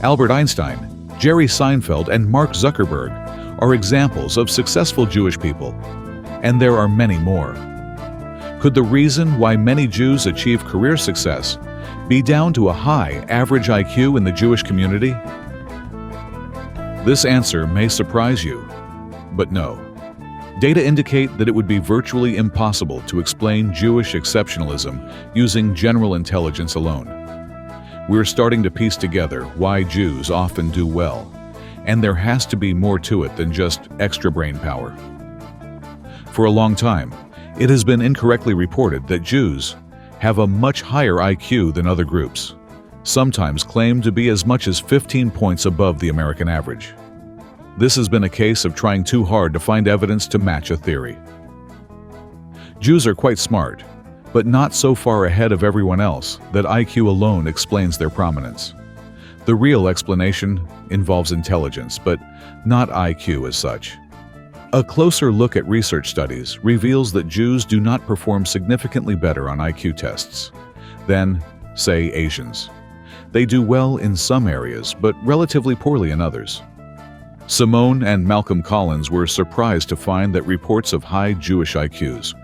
Albert Einstein, Jerry Seinfeld, and Mark Zuckerberg are examples of successful Jewish people, and there are many more. Could the reason why many Jews achieve career success be down to a high average IQ in the Jewish community? This answer may surprise you, but no. Data indicate that it would be virtually impossible to explain Jewish exceptionalism using general intelligence alone. We're starting to piece together why Jews often do well, and there has to be more to it than just extra brain power. For a long time, it has been incorrectly reported that Jews have a much higher IQ than other groups, sometimes claimed to be as much as 15 points above the American average. This has been a case of trying too hard to find evidence to match a theory. Jews are quite smart, but not so far ahead of everyone else that IQ alone explains their prominence. The real explanation involves intelligence, but not IQ as such. A closer look at research studies reveals that Jews do not perform significantly better on IQ tests than, say, Asians. They do well in some areas, but relatively poorly in others. Simone and Malcolm Collins were surprised to find that reports of high Jewish IQs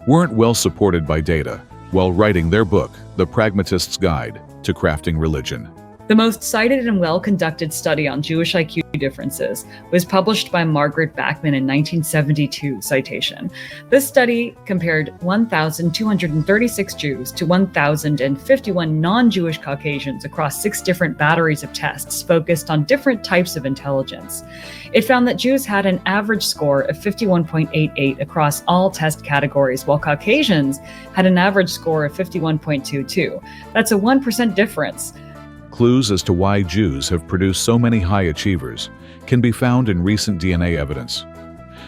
weren't well supported by data while writing their book, The Pragmatist's Guide to Crafting Religion. The most cited and well-conducted study on Jewish IQ differences was published by Margaret Bachman in 1972, citation. This study compared 1,236 Jews to 1,051 non-Jewish Caucasians across 6 different batteries of tests focused on different types of intelligence. It found that Jews had an average score of 51.88 across all test categories, while Caucasians had an average score of 51.22. That's a 1% difference. Clues as to why Jews have produced so many high achievers can be found in recent DNA evidence.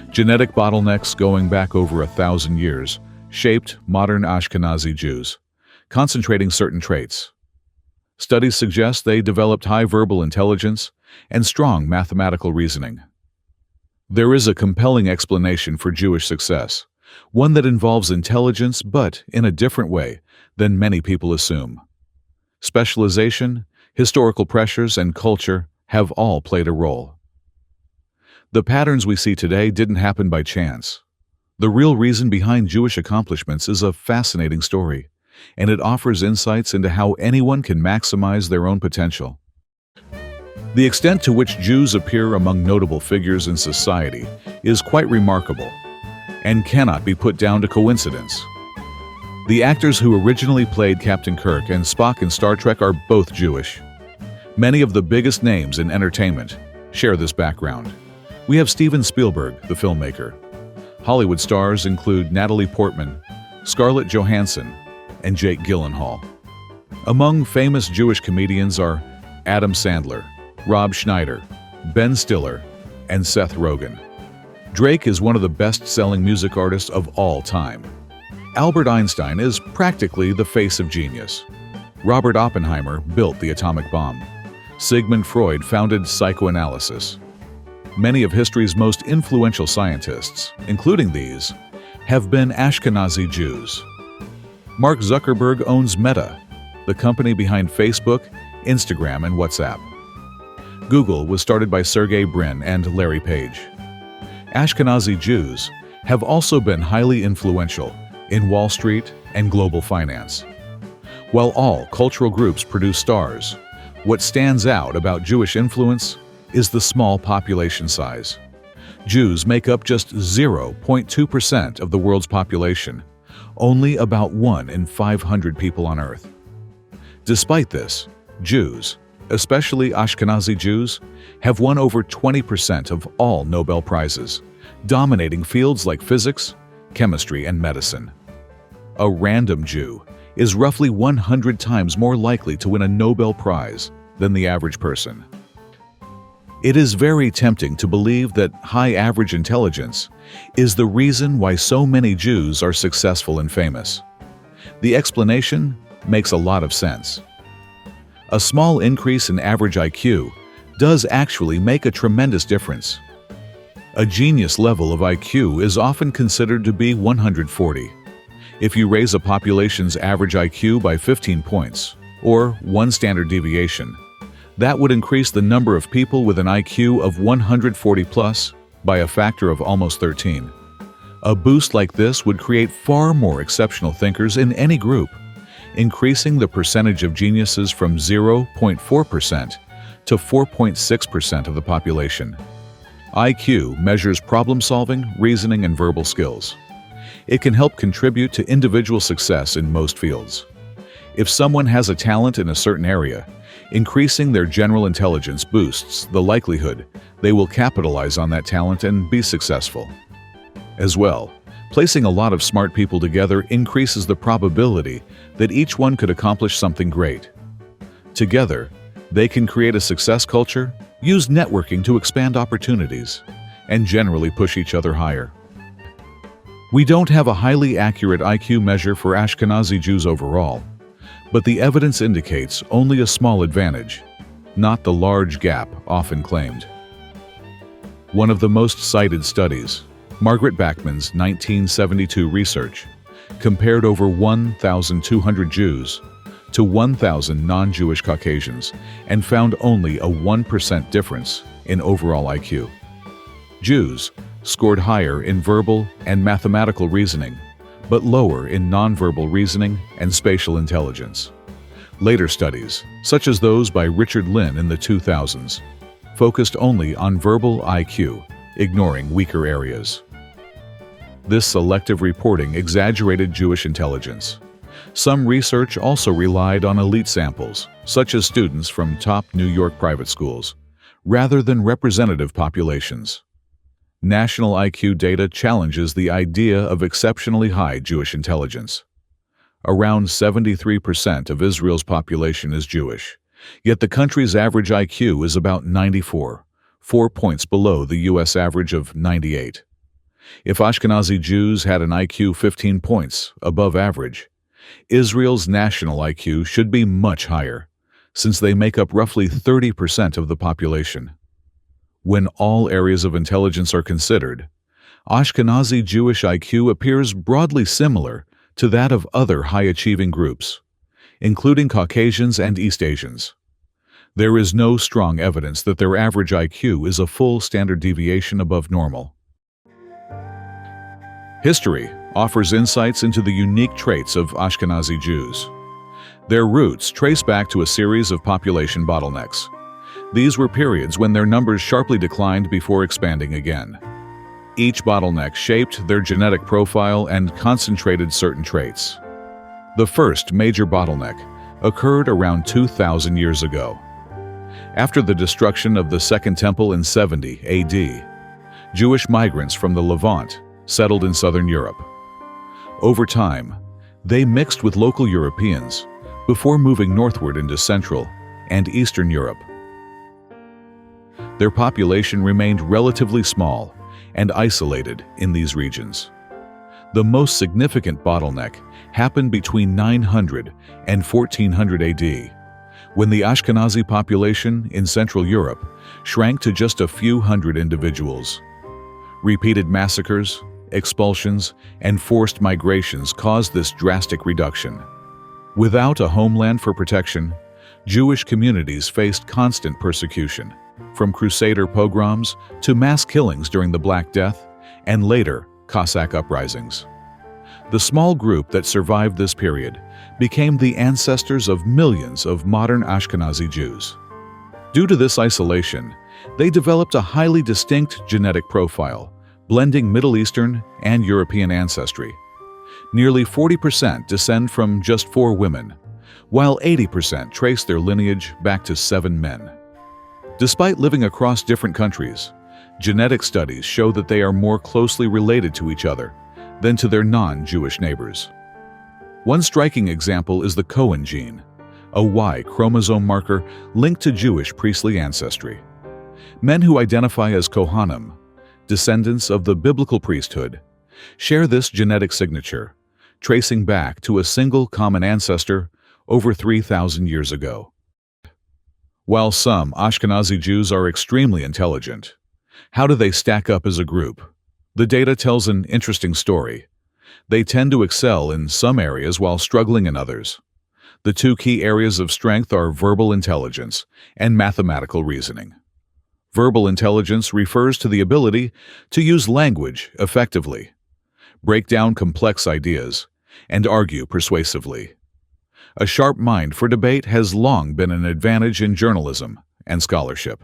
Genetic bottlenecks going back over 1,000 years shaped modern Ashkenazi Jews, concentrating certain traits. Studies suggest they developed high verbal intelligence and strong mathematical reasoning. There is a compelling explanation for Jewish success, one that involves intelligence but in a different way than many people assume. Specialization, historical pressures, and culture have all played a role. The patterns we see today didn't happen by chance. The real reason behind Jewish accomplishments is a fascinating story, and it offers insights into how anyone can maximize their own potential. The extent to which Jews appear among notable figures in society is quite remarkable and cannot be put down to coincidence. The actors who originally played Captain Kirk and Spock in Star Trek are both Jewish. Many of the biggest names in entertainment share this background. We have Steven Spielberg, the filmmaker. Hollywood stars include Natalie Portman, Scarlett Johansson, and Jake Gyllenhaal. Among famous Jewish comedians are Adam Sandler, Rob Schneider, Ben Stiller, and Seth Rogen. Drake is one of the best-selling music artists of all time. Albert Einstein is practically the face of genius. Robert Oppenheimer built the atomic bomb. Sigmund Freud founded psychoanalysis. Many of history's most influential scientists, including these, have been Ashkenazi Jews. Mark Zuckerberg owns Meta, the company behind Facebook, Instagram, and WhatsApp. Google was started by Sergey Brin and Larry Page. Ashkenazi Jews have also been highly influential in Wall Street and global finance. While all cultural groups produce stars, what stands out about Jewish influence is the small population size. Jews make up just 0.2% of the world's population, only about 1 in 500 people on Earth. Despite this, Jews, especially Ashkenazi Jews, have won over 20% of all Nobel Prizes, dominating fields like physics, chemistry, and medicine. A random Jew is roughly 100 times more likely to win a Nobel Prize than the average person. It is very tempting to believe that high average intelligence is the reason why so many Jews are successful and famous. The explanation makes a lot of sense. A small increase in average IQ does actually make a tremendous difference. A genius level of IQ is often considered to be 140. If you raise a population's average IQ by 15 points, or 1 standard deviation, That would increase the number of people with an IQ of 140 plus by a factor of almost 13. A boost like this would create far more exceptional thinkers in any group, increasing the percentage of geniuses from 0.4% to 4.6% of the population. IQ measures problem-solving, reasoning, and verbal skills. It can help contribute to individual success in most fields. If someone has a talent in a certain area, increasing their general intelligence boosts the likelihood they will capitalize on that talent and be successful. As well, placing a lot of smart people together increases the probability that each one could accomplish something great. Together, they can create a success culture, use networking to expand opportunities, and generally push each other higher. We don't have a highly accurate IQ measure for Ashkenazi Jews overall, but the evidence indicates only a small advantage, not the large gap often claimed. One of the most cited studies, Margaret Bachman's 1972 research, compared over 1,200 Jews to 1,000 non-Jewish Caucasians and found only a 1% difference in overall IQ. Jews scored higher in verbal and mathematical reasoning, but lower in nonverbal reasoning and spatial intelligence. Later studies, such as those by Richard Lynn in the 2000s, focused only on verbal IQ, ignoring weaker areas. This selective reporting exaggerated Jewish intelligence. Some research also relied on elite samples, such as students from top New York private schools, rather than representative populations. National IQ data challenges the idea of exceptionally high Jewish intelligence. Around 73% of Israel's population is Jewish, yet the country's average IQ is about 94, 4 points below the U.S. average of 98. If Ashkenazi Jews had an IQ 15 points above average, Israel's national IQ should be much higher, since they make up roughly 30% of the population. When all areas of intelligence are considered, Ashkenazi Jewish IQ appears broadly similar to that of other high-achieving groups, including Caucasians and East Asians. There is no strong evidence that their average IQ is a full standard deviation above normal. History offers insights into the unique traits of Ashkenazi Jews. Their roots trace back to a series of population bottlenecks. These were periods when their numbers sharply declined before expanding again. Each bottleneck shaped their genetic profile and concentrated certain traits. The first major bottleneck occurred around 2,000 years ago. After the destruction of the Second Temple in 70 AD, Jewish migrants from the Levant settled in southern Europe. Over time, they mixed with local Europeans before moving northward into Central and Eastern Europe. Their population remained relatively small and isolated in these regions. The most significant bottleneck happened between 900 and 1400 AD, when the Ashkenazi population in Central Europe shrank to just a few hundred individuals. Repeated massacres, expulsions, and forced migrations caused this drastic reduction. Without a homeland for protection, Jewish communities faced constant persecution, from Crusader pogroms to mass killings during the Black Death and later Cossack uprisings. The small group that survived this period became the ancestors of millions of modern Ashkenazi Jews. Due to this isolation, they developed a highly distinct genetic profile, blending Middle Eastern and European ancestry. Nearly 40% descend from just 4 women, while 80% trace their lineage back to 7 men. Despite living across different countries, genetic studies show that they are more closely related to each other than to their non-Jewish neighbors. One striking example is the Cohen gene, a Y chromosome marker linked to Jewish priestly ancestry. Men who identify as Kohanim, descendants of the biblical priesthood, share this genetic signature, tracing back to a single common ancestor over 3,000 years ago. While some Ashkenazi Jews are extremely intelligent, how do they stack up as a group? The data tells an interesting story. They tend to excel in some areas while struggling in others. The two key areas of strength are verbal intelligence and mathematical reasoning. Verbal intelligence refers to the ability to use language effectively, break down complex ideas, and argue persuasively. A sharp mind for debate has long been an advantage in journalism and scholarship.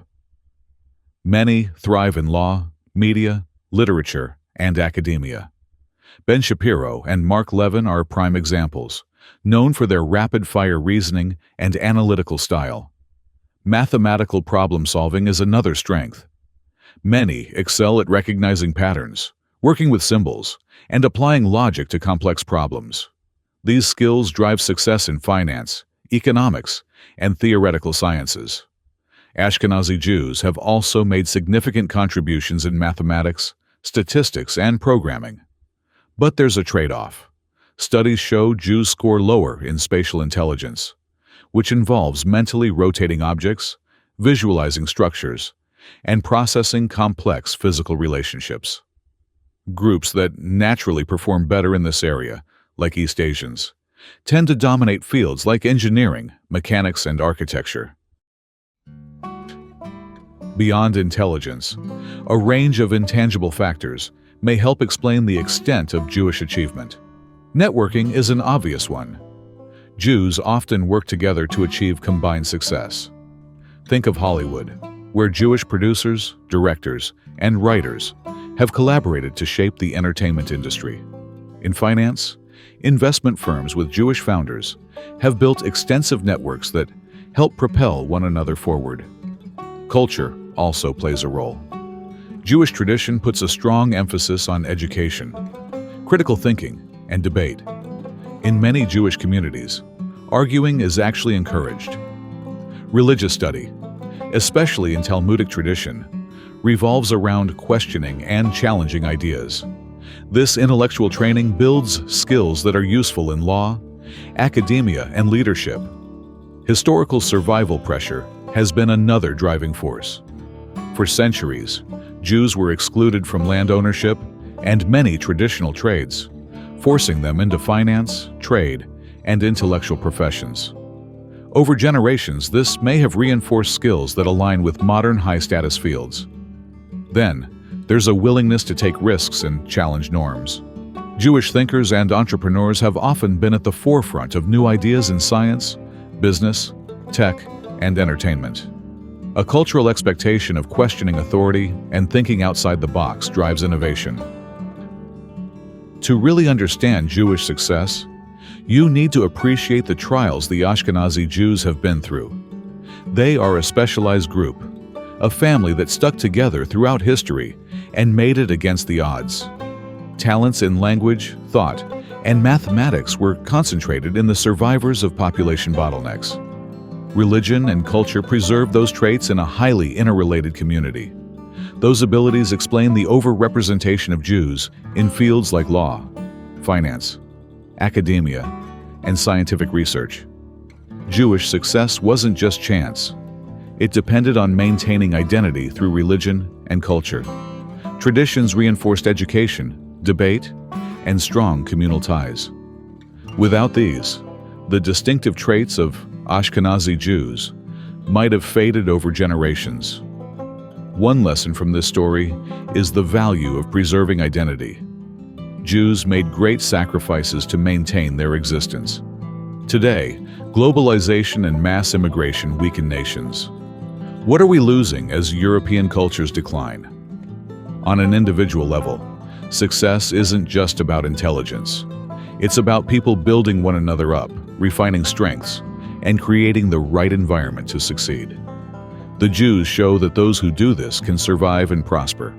Many thrive in law, media, literature, and academia. Ben Shapiro and Mark Levin are prime examples, known for their rapid-fire reasoning and analytical style. Mathematical problem-solving is another strength. Many excel at recognizing patterns, working with symbols, and applying logic to complex problems. These skills drive success in finance, economics, and theoretical sciences. Ashkenazi Jews have also made significant contributions in mathematics, statistics, and programming. But there's a trade-off. Studies show Jews score lower in spatial intelligence, which involves mentally rotating objects, visualizing structures, and processing complex physical relationships. Groups that naturally perform better in this area, like East Asians, tend to dominate fields like engineering, mechanics, and architecture. Beyond intelligence, a range of intangible factors may help explain the extent of Jewish achievement. Networking is an obvious one. Jews often work together to achieve combined success. Think of Hollywood, where Jewish producers, directors, and writers have collaborated to shape the entertainment industry. In finance, investment firms with Jewish founders have built extensive networks that help propel one another forward. Culture also plays a role. Jewish tradition puts a strong emphasis on education, critical thinking, and debate. In many Jewish communities, arguing is actually encouraged. Religious study, especially in Talmudic tradition, revolves around questioning and challenging ideas. This intellectual training builds skills that are useful in law, academia, and leadership. Historical survival pressure has been another driving force. For centuries, Jews were excluded from land ownership and many traditional trades, forcing them into finance, trade, and intellectual professions. Over generations, this may have reinforced skills that align with modern high-status fields. Then, there's a willingness to take risks and challenge norms. Jewish thinkers and entrepreneurs have often been at the forefront of new ideas in science, business, tech, and entertainment. A cultural expectation of questioning authority and thinking outside the box drives innovation. To really understand Jewish success, you need to appreciate the trials the Ashkenazi Jews have been through. They are a specialized group, a family that stuck together throughout history and made it against the odds. Talents in language, thought, and mathematics were concentrated in the survivors of population bottlenecks. Religion and culture preserved those traits in a highly interrelated community. Those abilities explain the overrepresentation of Jews in fields like law, finance, academia, and scientific research. Jewish success wasn't just chance. It depended on maintaining identity through religion and culture. Traditions reinforced education, debate, and strong communal ties. Without these, the distinctive traits of Ashkenazi Jews might have faded over generations. One lesson from this story is the value of preserving identity. Jews made great sacrifices to maintain their existence. Today, globalization and mass immigration weaken nations. What are we losing as European cultures decline? On an individual level, success isn't just about intelligence. It's about people building one another up, refining strengths, and creating the right environment to succeed. The Jews show that those who do this can survive and prosper.